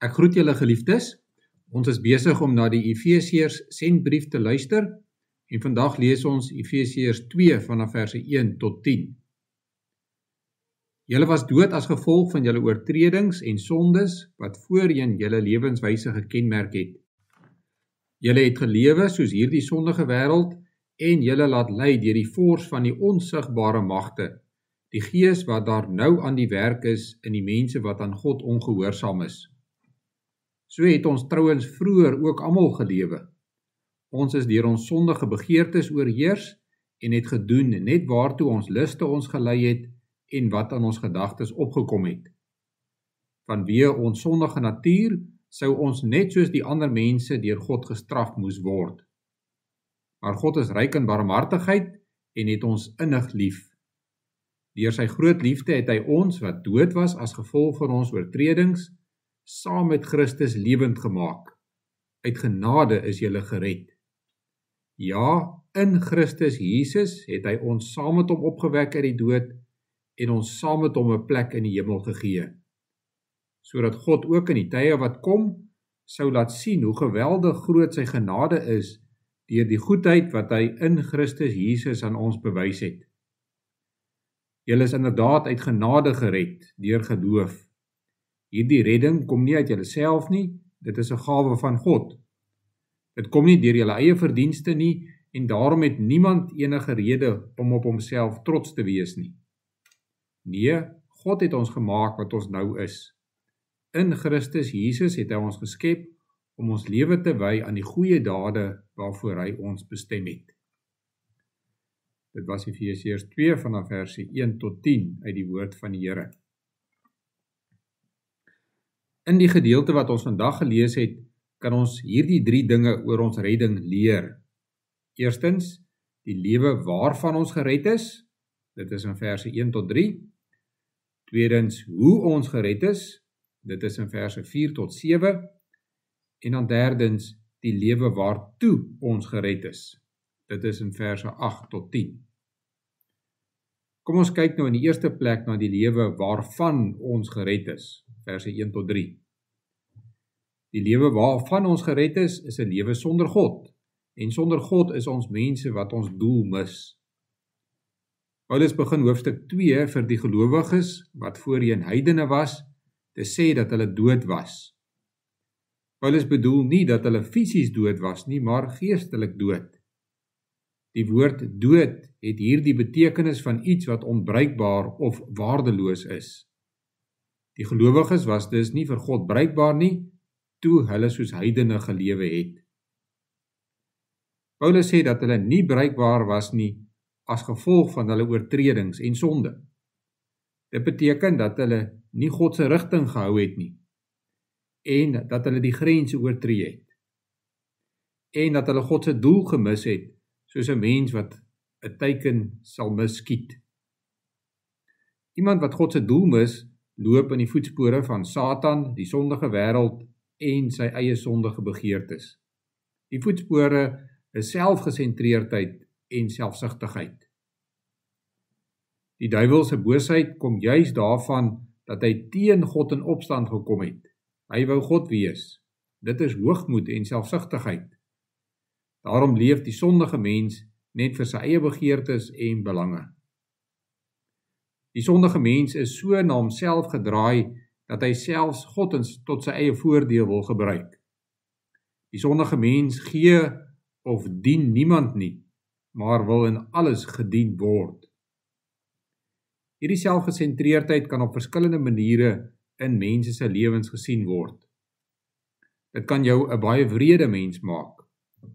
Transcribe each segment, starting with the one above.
Ek groet julle geliefdes. Ons is besig om na die Efesiërs sendbrief te luister en vandag lees ons Efesiërs 2 vanaf verse 1 tot 10. Julle was dood as gevolg van julle oortredings en sondes wat voorheen julle lewenswyse gekenmerk het. Julle het gelewe soos hierdie sondige wêreld en julle laat lei deur die vors van die onsigbare magte, die gees wat daar nou aan die werk is in die mense wat aan God ongehoorsaam is. So het ons trouens vroeër ook almal gelewe. Ons is deur ons sondige begeertes oorheers en het gedoen net waartoe ons luste ons gelei het en wat aan ons gedagtes opgekom het. Vanweë ons sondige natuur sou ons net soos die ander mense deur God gestraf moes word. Maar God is ryk in barmhartigheid en het ons innig lief. Deur sy groot liefde het hy ons wat dood was as gevolg van ons oortredings saam met Christus lewend gemaak. Uit genade is julle gered. Ja, in Christus Jesus het hy ons saam met hom opgewek uit die dood en ons saam met hom 'n plek in die hemel gegee, sodat God ook in die tye wat kom sou laat sien hoe geweldig groot sy genade is deur die goedheid wat hy in Christus Jesus aan ons bewys het. Julle is inderdaad uit genade gered deur geloof. Hierdie redding kom nie uit julleself nie, dit is 'n gawe van God. Dit kom nie deur julle eie verdienste nie en daarom het niemand enige rede om op homself trots te wees nie. Nee, God het ons gemaak wat ons nou is. In Christus Jesus het hy ons geskep om ons lewe te wy aan die goeie dade waarvoor hy ons bestem het. Dit was Efesiërs 2 vanaf verse 1 tot 10 uit die woord van die Here. In die gedeelte wat ons vandag gelees het, kan ons hierdie 3 dinge oor ons redding leer. Eerstens, die lewe waarvan ons gered is, dit is in verse 1 tot 3. Tweedens, hoe ons gered is, dit is in verse 4 tot 7. En dan derdens, die lewe waartoe ons gered is, dit is in verse 8 tot 10. Kom ons kyk nou in die eerste plek na die lewe waarvan ons gered is, verse 1 tot 3. Die lewe waarvan ons gered is 'n lewe sonder God. En sonder God is ons mense wat ons doel mis. Paulus begin hoofstuk 2 vir die gelowiges wat voorheen heidene was, te sê dat hulle dood was. Paulus bedoel nie dat hulle fisies dood was nie, maar geestelik dood. Die woord dood het hier die betekenis van iets wat onbruikbaar of waardeloos is. Die gelowiges was dus nie vir God bruikbaar nie, toe hulle soos heidene gelewe het. Paulus sê dat hulle nie bruikbaar was nie as gevolg van hulle oortredings en sonde. Dit beteken dat hulle nie God se rigting gehou het nie, en dat hulle die grense oortree het, en dat hulle God se doel gemis het, soos 'n mens wat 'n teiken sal misskiet. Iemand wat God se doel mis, loop in die voetspore van Satan, die sondige wêreld en sy eie sondige begeertes. Die voetspore is selfgesentreerdheid en selfsugtigheid. Die duiwel se boosheid kom juis daarvan dat hy teen God in opstand gekom het. Hy wou God wees. Dit is hoogmoed en selfsugtigheid. Daarom leef die sondige mens net vir sy eie begeertes en belange. Die sondige mens is so na homself gedraai dat hy selfs God tot sy eie voordeel wil gebruik. Die sondige mens gee of dien niemand nie, maar wil in alles gedien word. Hierdie selfgesentreerdheid kan op verskillende maniere in mense se lewens gesien word. Dit kan jou 'n baie wrede mens maak.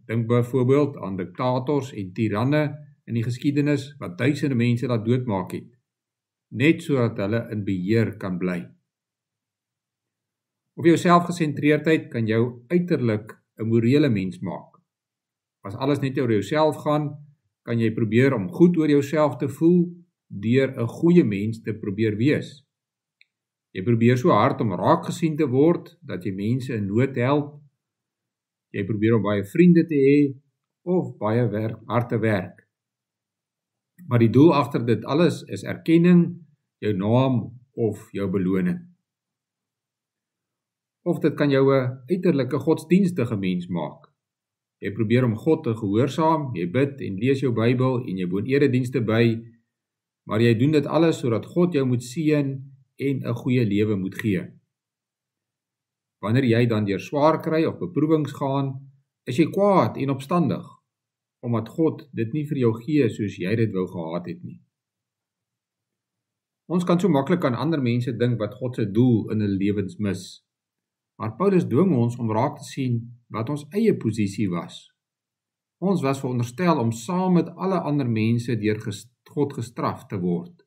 Dink byvoorbeeld aan diktators en tiranne in die geskiedenis wat duisende mense laat doodmaak het, net sodat hulle in beheer kan bly. Of jou selfgesentreerdheid kan jou uiterlik 'n morele mens maak. As alles net oor jouself gaan, kan jy probeer om goed oor jouself te voel deur 'n goeie mens te probeer wees. Jy probeer so hard om raak gesien te word dat jy mense in nood help. Jy probeer om baie vriende te hê of baie hard te werk. Maar die doel agter dit alles is erkenning, jou naam of jou beloning. of dit kan jou 'n uiterlike godsdienstige mens maak. Jy probeer om God te gehoorsaam, jy bid en lees jou Bybel en jy woon eredienste by, maar jy doen dit alles sodat God jou moet seën en 'n goeie lewe moet gee. Wanneer jy dan deur swaar kry of beproewings gaan, is jy kwaad en opstandig, omdat God dit nie vir jou gee soos jy dit wou gehad het nie. Ons kan so maklik aan ander mense dink wat God se doel in hulle lewens mis. Maar Paulus dwing ons om raak te sien wat ons eie posisie was. Ons was veronderstel om saam met alle ander mense deur God gestraf te word.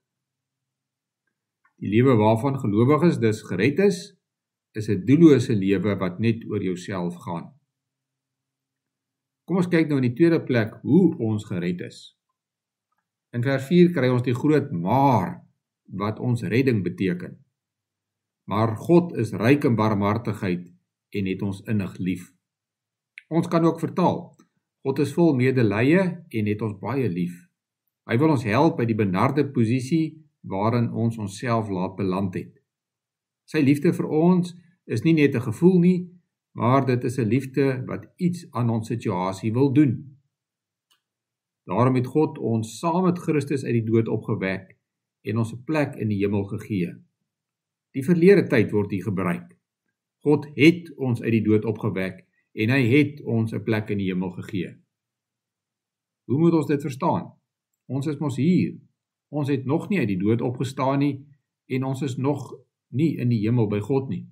Die lewe waarvan gelowiges dus gered is 'n doellose lewe wat net oor jouself gaan. Kom ons kyk nou in die tweede plek hoe ons gered is. In vers 4 kry ons die groot maar wat ons redding beteken. Maar God is ryk in barmhartigheid en het ons innig lief. Ons kan ook vertaal, God is vol medelee en het ons baie lief. Hy wil ons help by die benarde posisie waarin ons onsself laat beland het. Sy liefde vir ons is nie net 'n gevoel nie, maar dit is 'n liefde wat iets aan ons situasie wil doen. Daarom het God ons saam met Christus uit die dood opgewek en ons 'n plek in die hemel gegee. Die verlede tyd word hier gebruik. God het ons uit die dood opgewek en hy het ons 'n plek in die hemel gegee. Hoe moet ons dit verstaan? Ons is mos hier. Ons het nog nie uit die dood opgestaan nie en ons is nog nie in die hemel by God nie.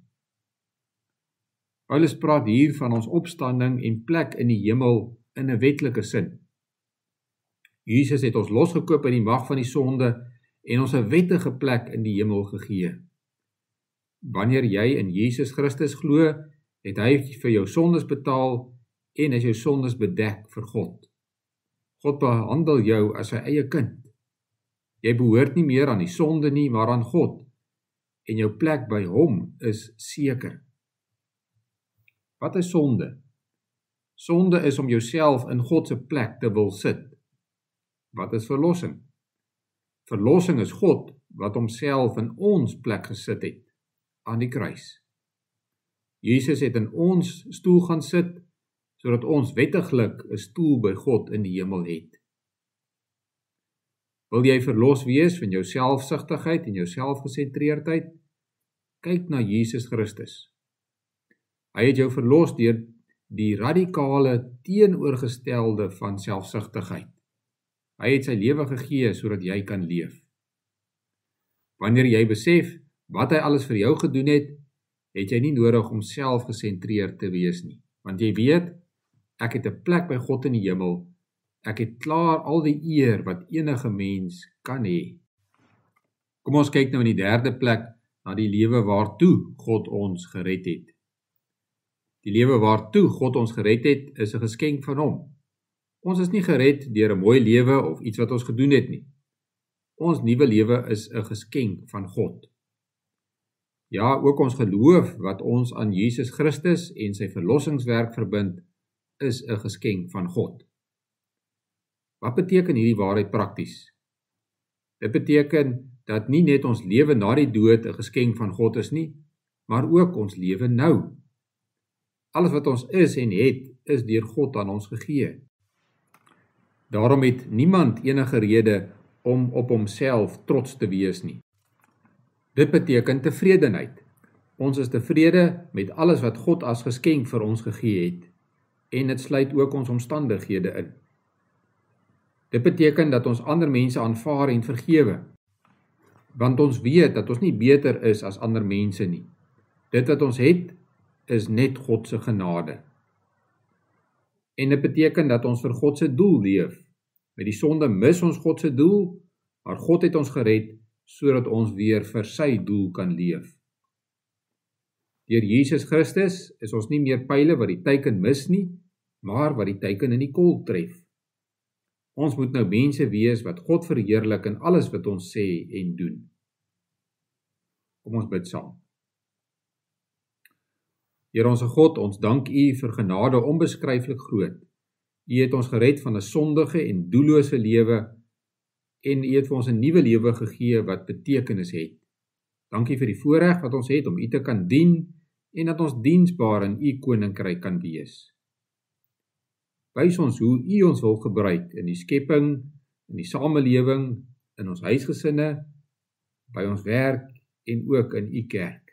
Paulus praat hier van ons opstanding en plek in die hemel in 'n wetlike sin. Jesus het ons losgekoop uit die mag van die sonde en ons 'n wettige plek in die hemel gegee. Wanneer jy in Jesus Christus glo, het hy vir jou sondes betaal en is jou sondes bedek vir God. God behandel jou as sy eie kind. Jy behoort nie meer aan die sonde nie, maar aan God, en jou plek by hom is seker. Wat is sonde? Sonde is om jouself in God se plek te wil sit. Wat is verlossing? Verlossing is God wat homself in ons plek gesit het, aan die kruis. Jesus het in ons stoel gaan sit, sodat ons wettiglik 'n stoel by God in die hemel het. Wil jy verlos wees van jou selfsugtigheid en jou selfgesentreerdheid? Kyk na Jesus Christus. Hy het jou verlos deur die radikale teenoorgestelde van selfsugtigheid. Hy het sy lewe gegee sodat jy kan leef. Wanneer jy besef wat hy alles vir jou gedoen het, het jy nie nodig om selfgesentreerd te wees nie. Want jy weet, ek het 'n plek by God in die hemel. Ek het klaar al die eer wat enige mens kan hê. Kom ons kyk nou in die derde plek na die lewe waartoe God ons gered het. Die lewe waartoe God ons gered het, is 'n geskenk van hom. Ons is nie gered deur 'n mooi lewe of iets wat ons gedoen het nie. Ons nuwe lewe is 'n geskenk van God. Ja, ook ons geloof wat ons aan Jesus Christus en sy verlossingswerk verbind, is 'n geskenk van God. Wat beteken hierdie waarheid prakties? Dit beteken dat nie net ons lewe na die dood 'n geskenk van God is nie, maar ook ons lewe nou. Alles wat ons is en het, is deur God aan ons gegee. Daarom het niemand enige rede om op homself trots te wees nie. Dit beteken tevredenheid. Ons is tevrede met alles wat God as geskenk vir ons gegee het, en dit sluit ook ons omstandighede in. Dit beteken dat ons ander mense aanvaar en vergewe, want ons weet dat ons nie beter is as ander mense nie. Dit wat ons het, is net God se genade. En dit beteken dat ons vir God se doel leef. Met die sonde mis ons God se doel, maar God het ons gered, sodat ons weer vir sy doel kan leef. Deur Jesus Christus is ons nie meer pile wat die teiken mis nie, maar wat die teiken in die kol tref. Ons moet nou mense wees wat God verheerlik in alles wat ons sê en doen. Kom ons bid saam. Here onse God, ons dank U vir genade onbeskryflik groot. U het ons gered van 'n sondige en doellose lewe en U het vir ons 'n nuwe lewe gegee wat betekenis het. Dankie vir die voorreg wat ons het om U te kan dien en dat ons diensbaar in U koninkryk kan wees. Wys ons hoe U ons wil gebruik in die skepping, in die samelewing, in ons huisgesinne, by ons werk en ook in U kerk.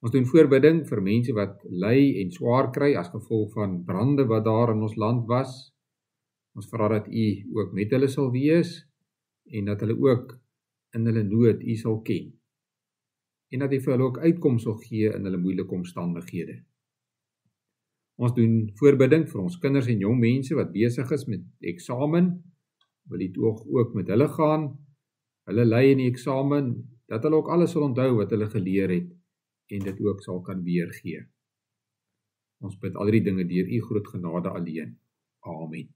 Ons doen voorbidding vir mense wat ly en swaar kry as gevolg van brande wat daar in ons land was. Ons vra dat U ook met hulle sal wees en dat hulle ook in hulle nood U sal ken. En dat U vir hulle ook uitkoms sal gee in hulle moeilike omstandighede. Ons doen voorbidding vir ons kinders en jong mense wat besig is met eksamen. Wil U ook met hulle gaan, hulle ly in die eksamen, dat hulle ook alles sal onthou wat hulle geleer het en dit ook sal kan weergee. Ons bid al die dinge deur U groot genade alleen. Amen.